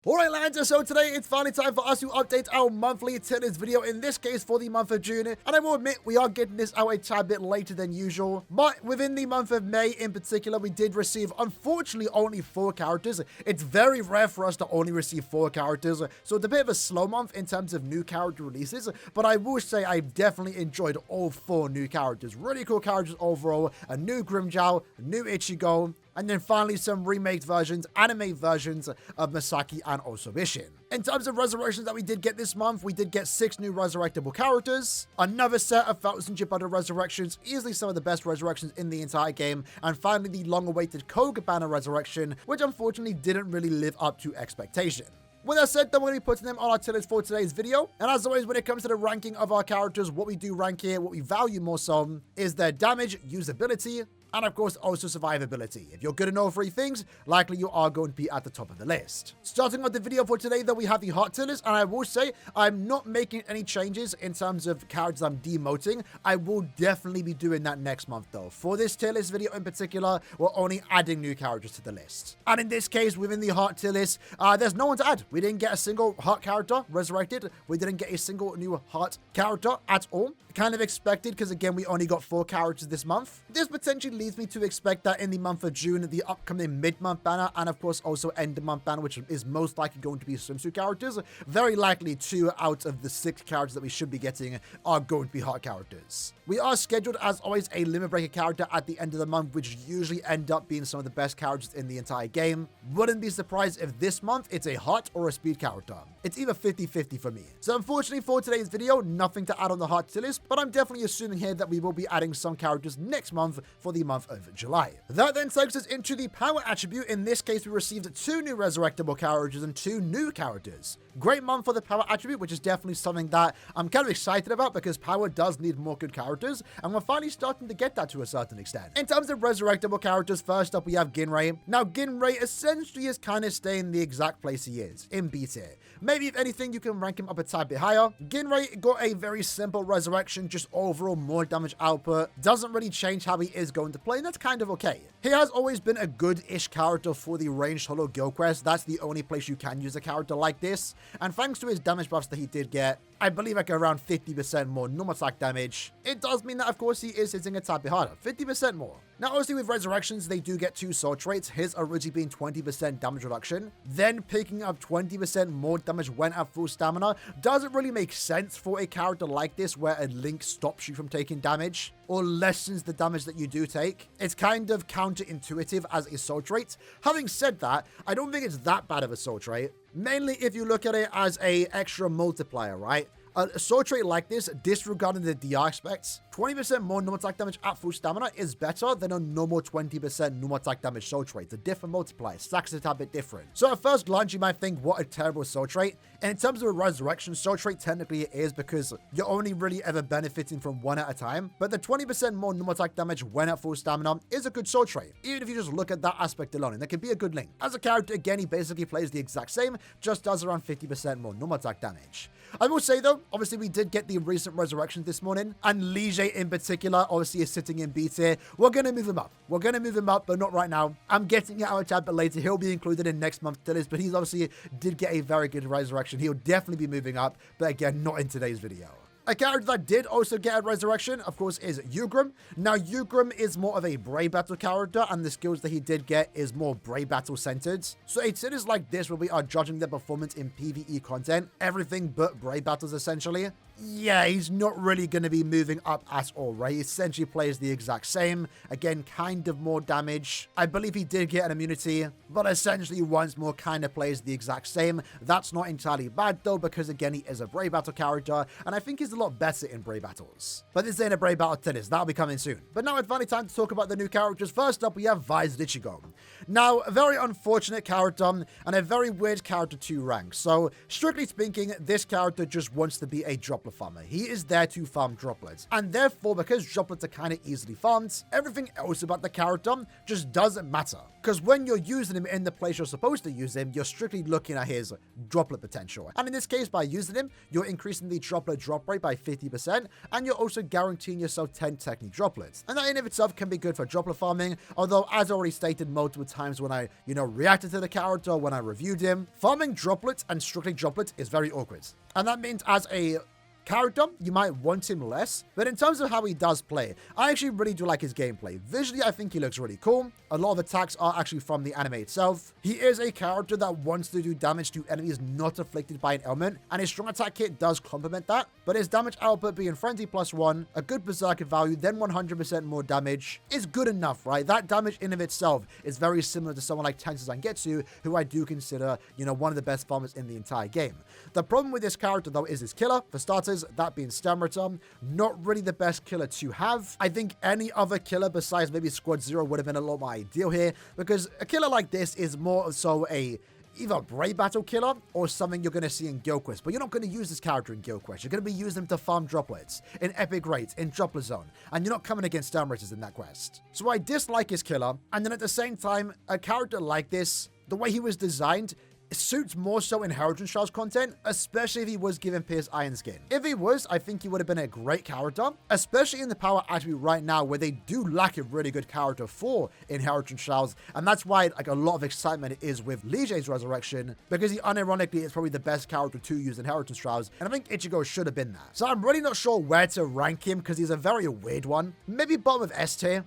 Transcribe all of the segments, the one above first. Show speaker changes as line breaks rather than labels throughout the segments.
Alright lads, so today it's finally time for us to update our monthly tier list video, in this case for the month of June. And I will admit, we are getting this out a tad bit later than usual. But within the month of May in particular, we did receive, unfortunately, only 4 characters. It's very rare for us to only receive 4 characters, so it's a bit of a slow month in terms of new character releases. But I will say I definitely enjoyed all 4 new characters. Really cool characters overall. A new Grimmjow, a new Ichigo, and then finally some remake versions, anime versions of Masaki and also Ishin. In terms of resurrections that we did get this month, we did get 6 new resurrectable characters, another set of 1000 other resurrections, easily some of the best resurrections in the entire game, and finally the long-awaited Koga banner resurrection, which unfortunately didn't really live up to expectation. With that said, then we're going to be putting them on our tier list for today's video. And as always, when it comes to the ranking of our characters, what we do rank here, what we value more so, is their damage, usability, and of course also survivability. If you're good in all 3 things, likely you are going to be at the top of the list. Starting with the video for today, though, we have the hot tier list, and I will say I'm not making any changes in terms of characters I'm demoting. I will definitely be doing that next month though. For this tier list video in particular, we're only adding new characters to the list. And in this case, within the hot tier list, there's no one to add. We didn't get a single hot character resurrected. We didn't get a single new hot character at all. Kind of expected, because again, we only got 4 characters this month. This potentially leads me to expect that in the month of June, the upcoming mid-month banner, and of course also end-of-month banner, which is most likely going to be swimsuit characters, very likely 2 out of the 6 characters that we should be getting are going to be hot characters. We are scheduled, as always, a limit breaker character at the end of the month, which usually end up being some of the best characters in the entire game. Wouldn't be surprised if this month it's a hot or a speed character. It's either 50-50 for me. So unfortunately for today's video, nothing to add on the hot tier list, but I'm definitely assuming here that we will be adding some characters next month for the month of July. That then takes us into the power attribute. In this case, we received 2 new resurrectable characters and 2 new characters. Great month for the power attribute, which is definitely something that I'm kind of excited about, because power does need more good characters, and we're finally starting to get that to a certain extent. In terms of resurrectable characters, first up we have Ginrei. Now Ginrei essentially is kind of staying the exact place he is, in B tier. Maybe if anything you can rank him up a tad bit higher. Ginrei got a very simple resurrection, just overall more damage output, doesn't really change how he is going to play, and that's kind of okay. He has always been a good-ish character for the ranged holo guild quest. That's the only place you can use a character like this, and thanks to his damage buffs that he did get, I believe like around 50% more normal attack damage, it does mean that of course he is hitting a tad bit harder, 50% more. Now obviously with resurrections, they do get 2 soul traits, his originally being 20% damage reduction, then picking up 20% more damage when at full stamina. Doesn't really make sense for a character like this where a link stops you from taking damage or lessens the damage that you do take. It's kind of counterintuitive as a soul trait. Having said that, I don't think it's that bad of a soul trait, mainly if you look at it as a extra multiplier, right? A soul trait like this, disregarding the DR aspects, 20% more normal attack damage at full stamina is better than a normal 20% normal attack damage soul trait. It's a different multiplier. Stacks it a bit different. So at first glance, you might think, what a terrible soul trait. And in terms of a resurrection soul trait, technically it is, because you're only really ever benefiting from 1 at a time. But the 20% more normal attack damage when at full stamina is a good soul trait, even if you just look at that aspect alone, and that can be a good link. As a character, again, he basically plays the exact same, just does around 50% more normal attack damage. I will say though, obviously we did get the recent resurrections this morning, and Lige in particular obviously is sitting in B tier. We're going to move him up. We're going to move him up, but not right now. I'm getting it out a tad bit later. He'll be included in next month's tier list, but he's obviously did get a very good resurrection. He'll definitely be moving up, but again, not in today's video. A character that did also get a resurrection, of course, is Ugrim. Now, Ugrim is more of a Brave Battle character, and the skills that he did get is more Brave Battle centered. So a tier list like this, where we are judging their performance in PVE content, everything but Brave Battles essentially, yeah, he's not really going to be moving up at all, right? He essentially plays the exact same. Again, kind of more damage. I believe he did get an immunity, but essentially once more kind of plays the exact same. That's not entirely bad though, because again, he is a Brave Battle character, and I think he's a lot better in Brave Battles. But this ain't a Brave Battle tennis. That'll be coming soon. But now it's finally time to talk about the new characters. First up, we have Vised Ichigo. Now, a very unfortunate character and a very weird character to rank. So, strictly speaking, this character just wants to be a droplet farmer. He is there to farm droplets. And therefore, because droplets are kind of easily farmed, everything else about the character just doesn't matter. Because when you're using him in the place you're supposed to use him, you're strictly looking at his droplet potential. And in this case, by using him, you're increasing the droplet drop rate by 50%, and you're also guaranteeing yourself 10 technique droplets. And that in of itself can be good for droplet farming, although as already stated multiple times, times when I, reacted to the character, when I reviewed him. Farming Droplet and strictly Droplet is very awkward. And that means as a character, you might want him less, but in terms of how he does play, I actually really do like his gameplay. Visually, I think he looks really cool. A lot of attacks are actually from the anime itself. He is a character that wants to do damage to enemies not afflicted by an ailment, and his strong attack kit does complement that, but his damage output being Frenzy +1, a good Berserker value, then 100% more damage is good enough, right? That damage in of itself is very similar to someone like Tensei Zangetsu, who I do consider, one of the best farmers in the entire game. The problem with this character, though, is his killer. For starters, that being Stammerton, not really the best killer to have. I think any other killer besides maybe Squad Zero would have been a lot more ideal here, because a killer like this is more so either a Brave Battle killer or something you're going to see in Guild Quest, but you're not going to use this character in Guild Quest. You're going to be using him to farm droplets, in Epic Raids, in Droplet Zone, and you're not coming against Stammerators in that quest. So I dislike his killer, and then at the same time, a character like this, the way he was designed, suits more so Inheritance Trials content, especially if he was given Pierce Iron Skin. If he was, I think he would have been a great character, especially in the power attribute right now, where they do lack a really good character for Inheritance Trials, and that's why a lot of excitement is with Lige's Resurrection, because he unironically is probably the best character to use Inheritance Trials, and I think Ichigo should have been that. So I'm really not sure where to rank him, because he's a very weird one. Maybe bottom of S tier.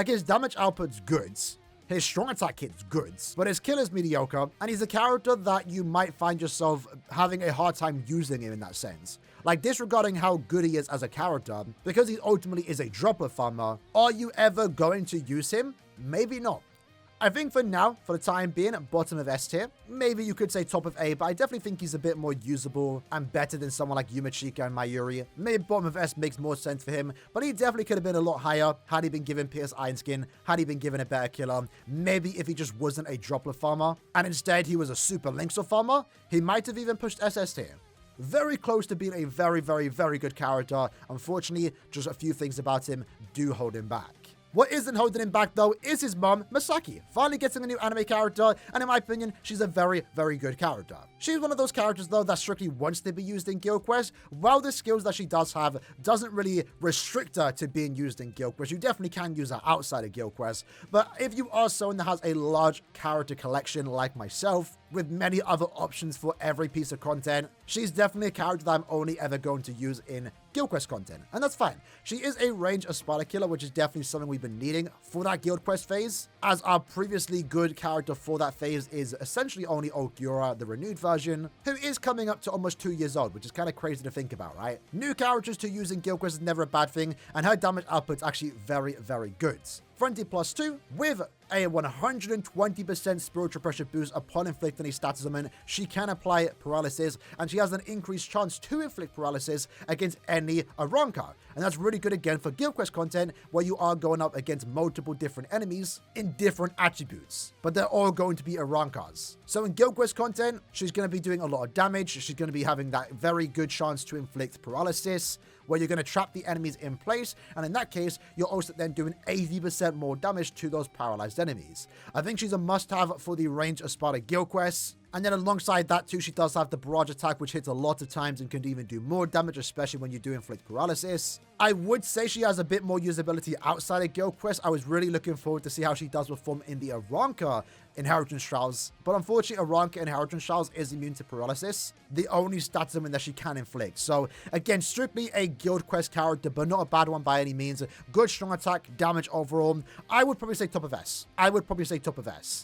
His damage output's good. His strong attack kit's good, but his killer's mediocre, and he's a character that you might find yourself having a hard time using him in that sense. Disregarding how good he is as a character, because he ultimately is a dropper farmer, are you ever going to use him? Maybe not. I think for now, for the time being, bottom of S tier. Maybe you could say top of A, but I definitely think he's a bit more usable and better than someone like Yumachika and Mayuri. Maybe bottom of S makes more sense for him, but he definitely could have been a lot higher had he been given Pierce Iron Skin, had he been given a better killer. Maybe if he just wasn't a droplet farmer, and instead he was a super Linksaw farmer, he might have even pushed SS tier. Very close to being a very, very, very good character. Unfortunately, just a few things about him do hold him back. What isn't holding him back, though, is his mum, Masaki, finally getting a new anime character, and in my opinion, she's a very, very good character. She's one of those characters, though, that strictly wants to be used in Guild Quest, while the skills that she does have doesn't really restrict her to being used in Guild Quest. You definitely can use her outside of Guild Quest, but if you are someone that has a large character collection like myself, with many other options for every piece of content, she's definitely a character that I'm only ever going to use in Guild Quest content, and that's fine. She is a range Espada killer, which is definitely something we've been needing for that Guild Quest phase, as our previously good character for that phase is essentially only Okiura, the renewed version, who is coming up to almost 2 years old, which is kind of crazy to think about, right? New characters to use in Guild Quest is never a bad thing, and her damage output's actually very, very good. Frenzy +2 with a 120% spiritual pressure boost upon inflicting a status ailment. She can apply paralysis, and she has an increased chance to inflict paralysis against any Aranka. And that's really good again for Guild Quest content, where you are going up against multiple different enemies in different attributes, but they're all going to be Arankas. So in Guild Quest content, she's going to be doing a lot of damage. She's going to be having that very good chance to inflict paralysis, where you're going to trap the enemies in place, and in that case, you're also then doing 80% more damage to those paralyzed enemies. I think she's a must-have for the range Espada Guild Quests. And then alongside that too, she does have the barrage attack, which hits a lot of times and can even do more damage, especially when you do inflict paralysis. I would say she has a bit more usability outside of Guild Quest. I was really looking forward to see how she does perform in the Aranka Inheritance Trials, but unfortunately Aranka Inheritance Trials is immune to paralysis, the only status ailment that she can inflict. So again, strictly a Guild Quest character, but not a bad one by any means. Good strong attack, damage overall. I would probably say top of S.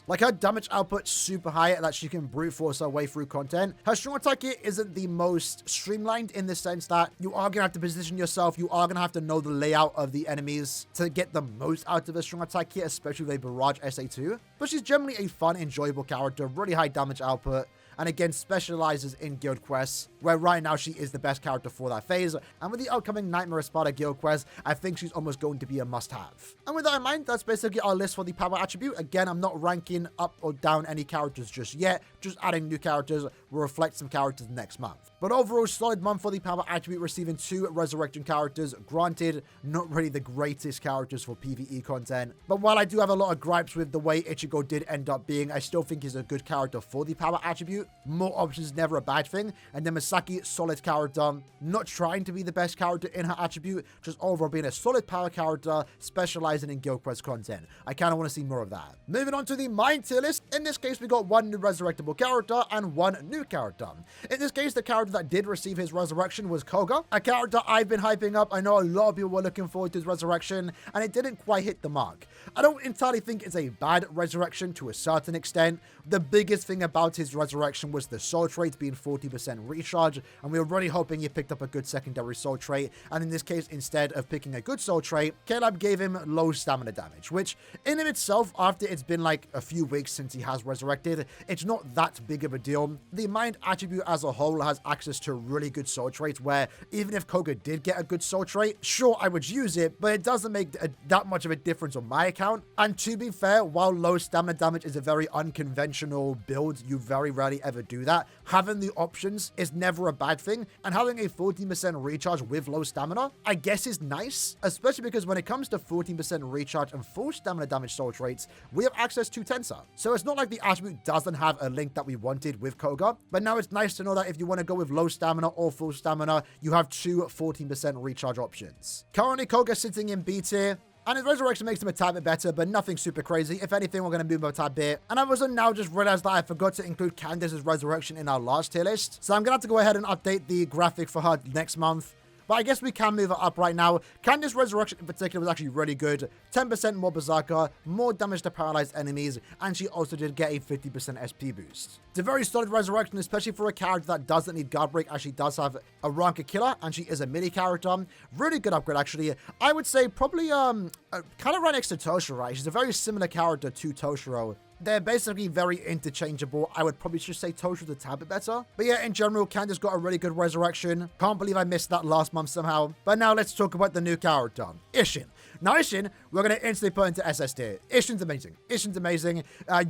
Her damage output super high, that she can brute force her way through content. Her strong attack here isn't the most streamlined in the sense that you are going to have to position yourself, you are going to have to know the layout of the enemies to get the most out of a strong attack here, especially with a barrage SA2. But she's generally a fun, enjoyable character, really high damage output, and again specializes in Guild Quests, where right now she is the best character for that phase. And with the upcoming Nightmare Espada Guild Quest, I think she's almost going to be a must-have. And with that in mind, that's basically our list for the power attribute. Again, I'm not ranking up or down any characters just yet, just adding new characters. We'll reflect some characters next month. But overall, solid month for the power attribute, receiving 2 resurrection characters. Granted, not really the greatest characters for PvE content, but while I do have a lot of gripes with the way Ichigo did end up being, I still think he's a good character for the power attribute. attribute, more options is never a bad thing. And then Misaki, solid character, not trying to be the best character in her attribute, just overall being a solid power character, specializing in Guild Quest content. I kind of want to see more of that. Moving on to the mine tier list. In this case, we got one new resurrectable character and one new character. In this case, the character that did receive his resurrection was Koga, a character I've been hyping up. I know a lot of people were looking forward to his resurrection, and it didn't quite hit the mark. I don't entirely think it's a bad resurrection to a certain extent. The biggest thing about his resurrection was the soul trait being 40% recharge, and we were really hoping he picked up a good secondary soul trait, and in this case, instead of picking a good soul trait, Caleb gave him low stamina damage, which in of itself, after it's been like a few weeks since he has resurrected, it's not that big of a deal. The mind attribute as a whole has access to really good soul traits, where even if Koga did get a good soul trait, sure, I would use it, but it doesn't make that much of a difference on my account. And to be fair, while low stamina damage is a very unconventional build, you very rarely ever do that, having the options is never a bad thing, and having a 14% recharge with low stamina, I guess is nice, especially because when it comes to 14% recharge and full stamina damage soul traits, we have access to Tensor. So it's not like the attribute doesn't have a link that we wanted with Koga, but now it's nice to know that if you want to go with low stamina or full stamina, you have two 14% recharge options. Currently, Koga sitting in B tier, and his resurrection makes him a tad bit better, but nothing super crazy. If anything, we're going to move him a tad bit. And I also now just realized that I forgot to include Candace's resurrection in our last tier list. So I'm going to have to go ahead and update the graphic for her next month. But I guess we can move it up right now. Candace's resurrection in particular was actually really good. 10% more berserker, more damage to paralyzed enemies, and she also did get a 50% SP boost. It's a very solid resurrection, especially for a character that doesn't need guard break, as she does have a ranker killer, and she is a mini character. Really good upgrade, actually. I would say probably kind of right next to Toshiro, right? She's a very similar character to Toshiro. They're basically very interchangeable. I would probably just say Toshiro's a tad bit better. But yeah, in general, Candace got a really good resurrection. Can't believe I missed that last month somehow. But now let's talk about the new character, Ishin. Now, Ishin, we're going to instantly put into SS tier. Ishin's amazing. Ishin's amazing.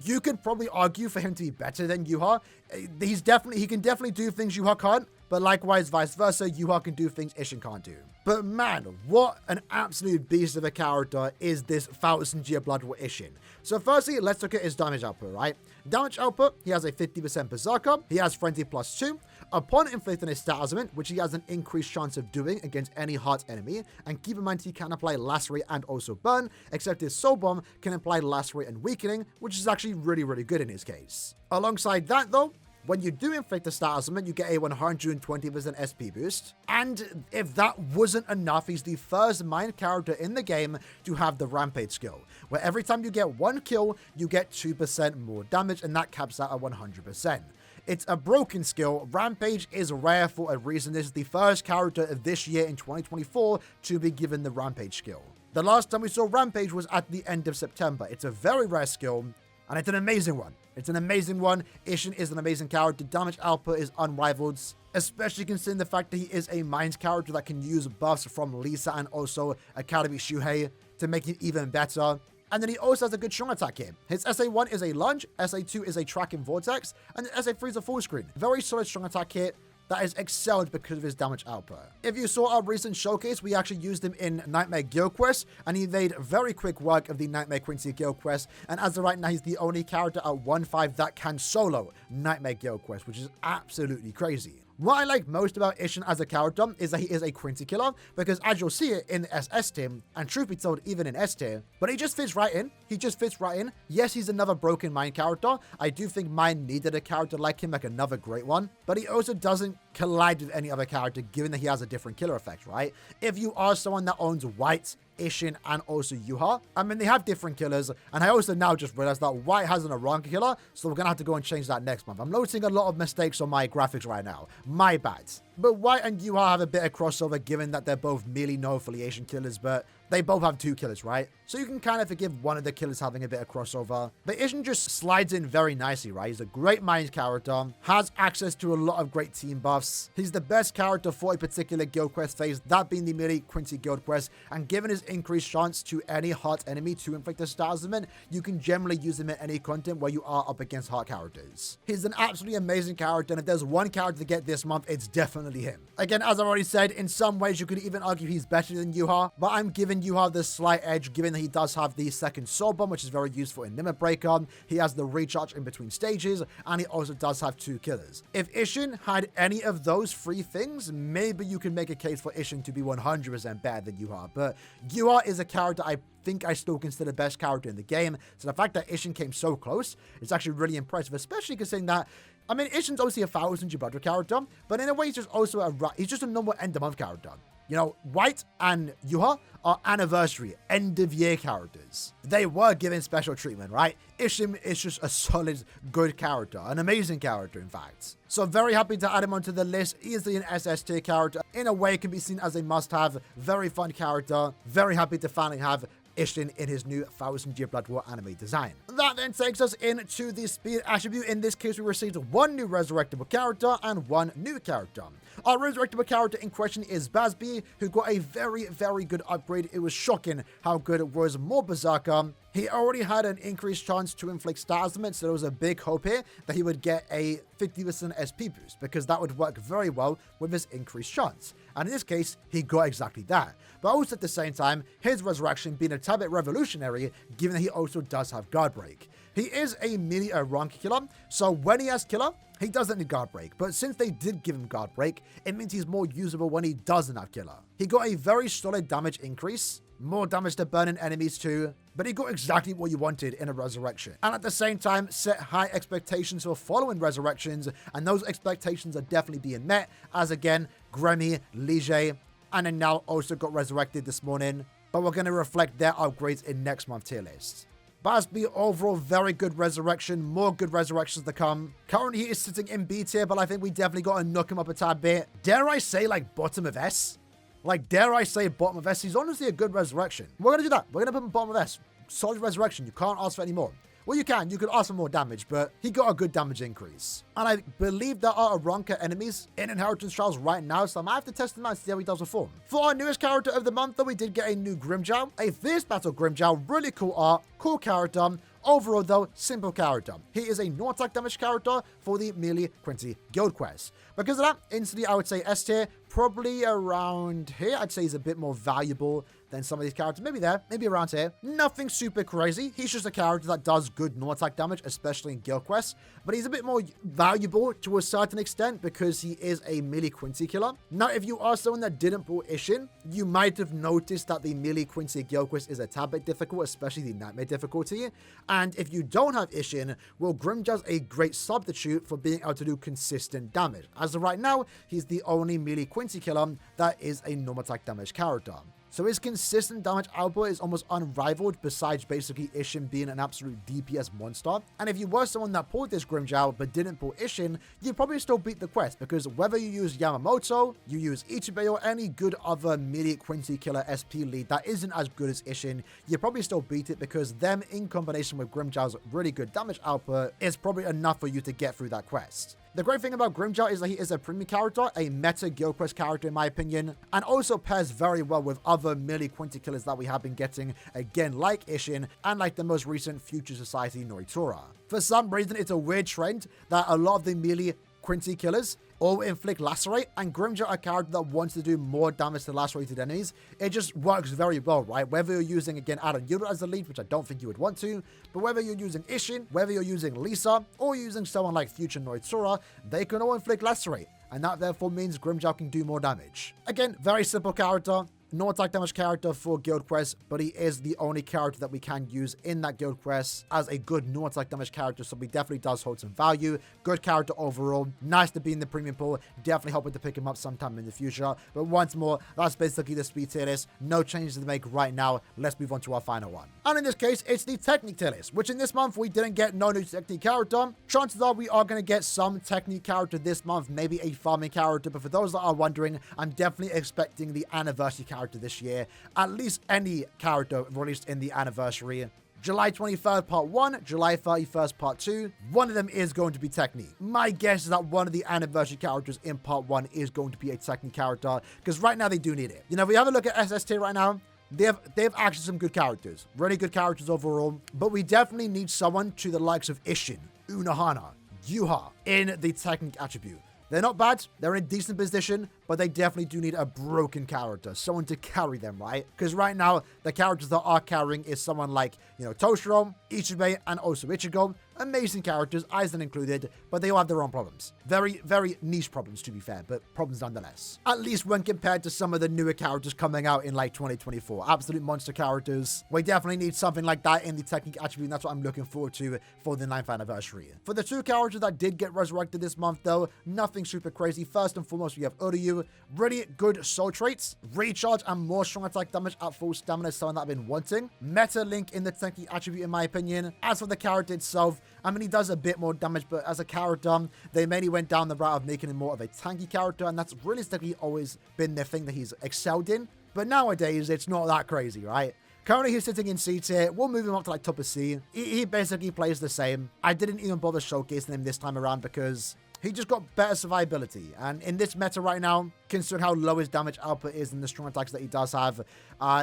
You could probably argue for him to be better than Yuha. He can definitely do things Yuha can't. But likewise, vice versa, Yuha can do things Ishin can't do. But man, what an absolute beast of a character is this 1000-year Blood War Ishin. So firstly, let's look at his damage output, right? Damage output, he has a 50% Berserker, he has Frenzy +2. Upon inflicting a stat augment, which he has an increased chance of doing against any heart enemy, and keep in mind he can apply Lacerate and also Burn, except his Soul Bomb can apply Lacerate and Weakening, which is actually really, really good in his case. Alongside that though, when you do inflict a stat augment, you get a 120% SP boost. And if that wasn't enough, he's the first mind character in the game to have the Rampage skill, where every time you get one kill, you get 2% more damage, and that caps out at 100%. It's a broken skill. Rampage is rare for a reason. This is the first character of this year in 2024 to be given the Rampage skill. The last time we saw Rampage was at the end of September. It's a very rare skill, and it's an amazing one. It's an amazing one. Ishin is an amazing character. Damage output is unrivaled, especially considering the fact that he is a Mines character that can use buffs from Lisa and also Academy Shuhei to make it even better. And then he also has a good strong attack here. His SA1 is a lunge, SA2 is a tracking vortex, and SA3 is a full screen. Very solid strong attack hit that is excelled because of his damage output. If you saw our recent showcase, we actually used him in Nightmare Guild Quest, and he made very quick work of the Nightmare Quincy Guild Quest, and as of right now, he's the only character at 1.5 that can solo Nightmare Guild Quest, which is absolutely crazy. What I like most about Ishin as a character is that he is a Quincy killer, because as you'll see it in the SS tier, and truth be told, even in S tier, but he just fits right in. He just fits right in. Yes, he's another broken Mind character. I do think Mind needed a character like him, like another great one, but he also doesn't collide with any other character, given that he has a different killer effect, right? If you are someone that owns White, Ishin, and also Yuha, I mean, they have different killers, and I also now just realized that White has an Aaroniero killer, so we're gonna have to go and change that next month. I'm noticing a lot of mistakes on my graphics right now. My bad. But White and Yuha have a bit of crossover, given that they're both merely no affiliation killers, but they both have two killers, right? So you can kind of forgive one of the killers having a bit of crossover. But Ishin just slides in very nicely, right? He's a great Mind character, has access to a lot of great team buffs. He's the best character for a particular guild quest phase, that being the merely Quincy guild quest, and given his increased chance to any heart enemy to inflict a star augment, you can generally use him in any content where you are up against heart characters. He's an absolutely amazing character, and if there's one character to get this month, it's definitely definitely him. Again, as I've already said, in some ways you could even argue he's better than Yuha, but I'm giving Yuha the slight edge given that he does have the second sword bomb, which is very useful in Limit Breaker. He has the recharge in between stages, and he also does have 2 killers. If Ishin had any of those 3 things, maybe you can make a case for Ishin to be 100% better than Yuha, but Yuha is a character I think I still consider the best character in the game, so the fact that Ishin came so close is actually really impressive, especially considering that, I mean, Ishin's obviously a 1000 Jibudra character, but in a way he's just also he's just a normal end of month character. You know, White and Yuha are anniversary, end of year characters. They were given special treatment, right? Ishin is just a solid, good character, an amazing character, in fact. So very happy to add him onto the list. Easily an SS tier character. In a way, can be seen as a must-have. Very fun character. Very happy to finally have Ishin in his new 1000 Year Blood War anime design. That then takes us into the speed attribute. In this case, we received 1 new resurrectable character and 1 new character. Our resurrectable character in question is Bazby, who got a very, very good upgrade. It was shocking how good it was. More Berserker. He already had an increased chance to inflict stat limits, so there was a big hope here that he would get a 50% SP boost, because that would work very well with his increased chance. And in this case, he got exactly that. But also at the same time, his resurrection being a tad bit revolutionary, given that he also does have guard break. He is a melee Aaroniero killer, so when he has killer, he doesn't need guard break, but since they did give him guard break, it means he's more usable when he doesn't have killer. He got a very solid damage increase, more damage to burning enemies too, but he got exactly what you wanted in a resurrection. And at the same time, set high expectations for following resurrections, and those expectations are definitely being met, as again, Gremmy, Lige, and then now also got resurrected this morning, but we're going to reflect their upgrades in next month's tier list. Bazby, overall, very good resurrection. More good resurrections to come. Currently, he is sitting in B tier, but I think we definitely got to knock him up a tad bit. Dare I say, like, bottom of S? Like, dare I say bottom of S? He's honestly a good resurrection. We're going to do that. We're going to put him bottom of S. Solid resurrection. You can't ask for any more. Well, you can. You could ask for more damage, but he got a good damage increase. And I believe there are Aaroniero enemies in Inheritance Trials right now, so I might have to test them out and see how he does perform. For our newest character of the month, though, we did get a new Grimmjow. A Fierce Battle Grimmjow. Really cool art. Cool character. Overall, though, simple character. He is a no attack damage character for the Melee Quincy Guild Quest. Because of that, instantly, I would say S tier. Probably around here. I'd say he's a bit more valuable than some of these characters. Maybe there, maybe around here. Nothing super crazy. He's just a character that does good no-attack damage, especially in Guild Quests. But he's a bit more valuable to a certain extent because he is a melee Quincy killer. Now, if you are someone that didn't pull Ishin, you might have noticed that the melee Quincy Guild Quest is a tad bit difficult, especially the Nightmare difficulty. And if you don't have Ishin, well, Grimmjow's a great substitute for being able to do consistent damage. As of right now, he's the only melee Quincy killer that is a normal attack damage character. So his consistent damage output is almost unrivaled, besides basically Ishin being an absolute DPS monster. And if you were someone that pulled this Grimmjow but didn't pull Ishin, you'd probably still beat the quest, because whether you use Yamamoto, you use Ichibei, or any good other melee Quincy killer SP lead that isn't as good as Ishin, you probably still beat it, because them in combination with Grimmjow's really good damage output is probably enough for you to get through that quest. The great thing about Grimmjow is that he is a premium character, a meta Guild Quest character in my opinion, and also pairs very well with other melee Quincy killers that we have been getting, again like Ishin, and like the most recent Future Society Noitora. For some reason, it's a weird trend that a lot of the melee Quincy killers all inflict lacerate, and Grimmjow, a character that wants to do more damage to lacerated enemies, it just works very well, right? Whether you're using, again, Aaroniero as the lead, which I don't think you would want to, but whether you're using Ishin, whether you're using Lisa, or using someone like Future Noitora, they can all inflict lacerate, and that therefore means Grimmjow can do more damage. Again, very simple character. No attack damage character for Guild Quest, but he is the only character that we can use in that Guild Quest as a good no attack damage character, so he definitely does hold some value. Good character overall. Nice to be in the premium pool. Definitely hoping to pick him up sometime in the future. But once more, that's basically the speed tier list. No changes to make right now. Let's move on to our final one. And in this case, it's the Technique tier list, which in this month we didn't get no new Technique character. Chances are we are going to get some Technique character this month, maybe a farming character. But for those that are wondering, I'm definitely expecting the anniversary character this year, at least any character released in the anniversary. July 23rd part 1, July 31st part 2, one of them is going to be Technique. My guess is that one of the anniversary characters in part 1 is going to be a Technique character, because right now they do need it. You know, if we have a look at SS tier right now, they have actually some good characters, really good characters overall, but we definitely need someone to the likes of Ishin, Unohana, Yuha in the Technique attribute. They're not bad. They're in a decent position, but they definitely do need a broken character, someone to carry them, right? Because right now, the characters that are carrying is someone like, Toshiro, Ichibei, and also Ichigo. Amazing characters, Aizen included, but they all have their own problems. Very, very niche problems, to be fair, but problems nonetheless. At least when compared to some of the newer characters coming out in like 2024. Absolute monster characters. We definitely need something like that in the technique attribute, and that's what I'm looking forward to for the 9th anniversary. For the 2 characters that did get resurrected this month, though, nothing super crazy. First and foremost, we have Uryu. Really good soul traits. Recharge and more strong attack damage at full stamina is something that I've been wanting. Meta link in the technique attribute, in my opinion. As for the character itself, I mean, he does a bit more damage, but as a character, they mainly went down the route of making him more of a tanky character, and that's realistically always been the thing that he's excelled in. But nowadays, it's not that crazy, right? Currently, he's sitting in C tier. We'll move him up to like top of C. He basically plays the same. I didn't even bother showcasing him this time around because he just got better survivability. And in this meta right now, considering how low his damage output is and the strong attacks that he does have,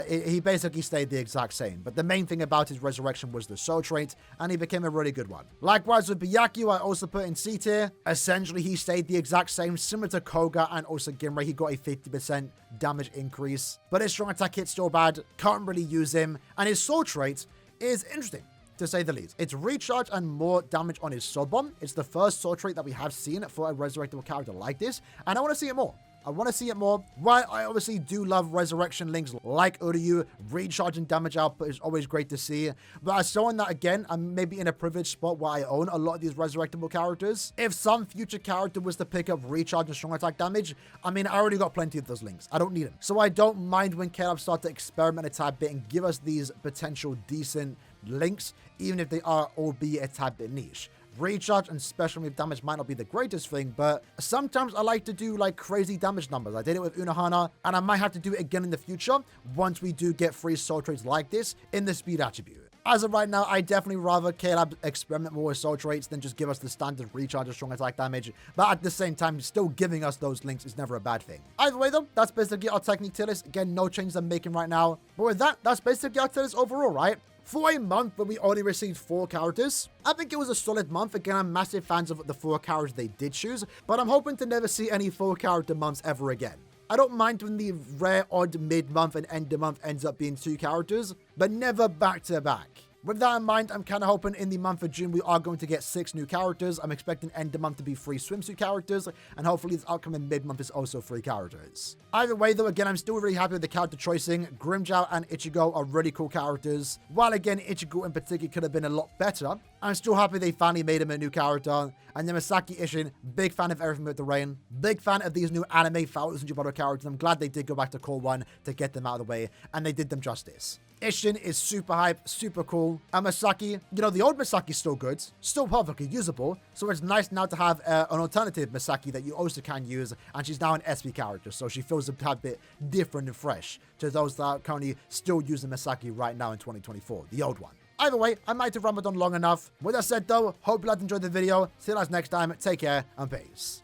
he basically stayed the exact same. But the main thing about his resurrection was the soul trait, and he became a really good one. Likewise with Byakuya, I also put in C tier. Essentially, he stayed the exact same, similar to Koga and also Ginrei. He got a 50% damage increase, but his strong attack hit's still bad. Can't really use him, and his soul trait is interesting, to say the least. It's recharge and more damage on his soul bomb. It's the first soul trait that we have seen for a resurrectable character like this, and I want to see it more. I want to see it more. While I obviously do love resurrection links like Uryu, recharge and damage output is always great to see. But as someone that, again, I'm maybe in a privileged spot where I own a lot of these resurrectable characters, if some future character was to pick up recharge and strong attack damage, I mean, I already got plenty of those links. I don't need them. So I don't mind when Caleb start to experiment a tad bit and give us these potential decent links, even if they are albeit a tad bit niche. Recharge and special move damage might not be the greatest thing, but sometimes I like to do like crazy damage numbers. I did it with Unohana, and I might have to do it again in the future once we do get free soul traits like this in the speed attribute. As of right now, I definitely rather Caleb experiment more with soul traits than just give us the standard recharge or strong attack damage, but at the same time, still giving us those links is never a bad thing. Either way though, that's basically our technique tier list. Again, no changes I'm making right now, but with that, that's basically our tier list overall, right? For a month where we only received 4 characters, I think it was a solid month. Again, I'm massive fans of the 4 characters they did choose, but I'm hoping to never see any 4 character months ever again. I don't mind when the rare odd mid-month and end of month ends up being 2 characters, but never back to back. With that in mind, I'm kind of hoping in the month of June we are going to get 6 new characters. I'm expecting end of month to be 3 swimsuit characters, and hopefully this upcoming mid-month is also 3 characters. Either way though, again, I'm still really happy with the character choicing. Grimmjow and Ichigo are really cool characters. While again, Ichigo in particular could have been a lot better, I'm still happy they finally made him a new character. And then Masaki Ishin, big fan of everything with the rain. Big fan of these new anime 1000 Jubilee characters. I'm glad they did go back to Core 1 to get them out of the way, and they did them justice. Ishin is super hype, super cool. And Masaki, the old Masaki's still good, still perfectly usable. So it's nice now to have an alternative Masaki that you also can use. And she's now an SP character, so she feels a tad bit different and fresh to those that are currently still using Masaki right now in 2024, the old one. Either way, I might have rambled on long enough. With that said though, hope you guys enjoyed the video. See you guys next time. Take care and peace.